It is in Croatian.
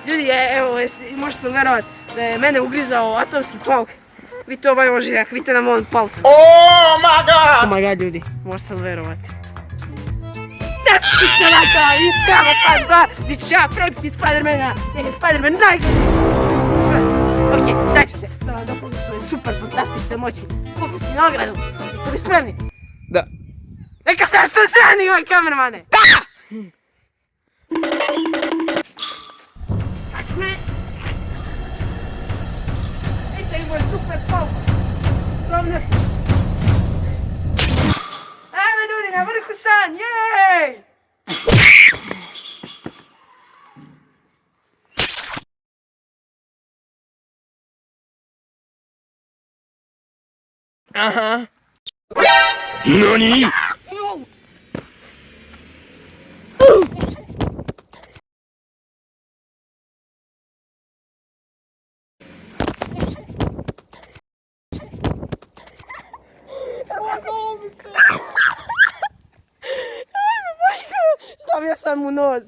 Ljudi, evo, možete li verovati da je mene ugrizao atomski pauk. Vidite ovaj ožiljak, vidite na mom palcu. Oh my god! Oh my god, ljudi, možete li verovati? Neskućenata, iskrava pa dva, di ću ja probiti Spidermana, Spiderman najgore. Ok, sad ću se da vam dopunim svoje super fantastične moći. Kupiti nagradu, jeste li spremni? Da. Neka se ste spremni, ovaj kamermane! Da! Vidite li moj super pauk, slovnosti. Ajme ljudi, na vrhu sam, jej! Aha. NANI?! Stavio sam mu nos.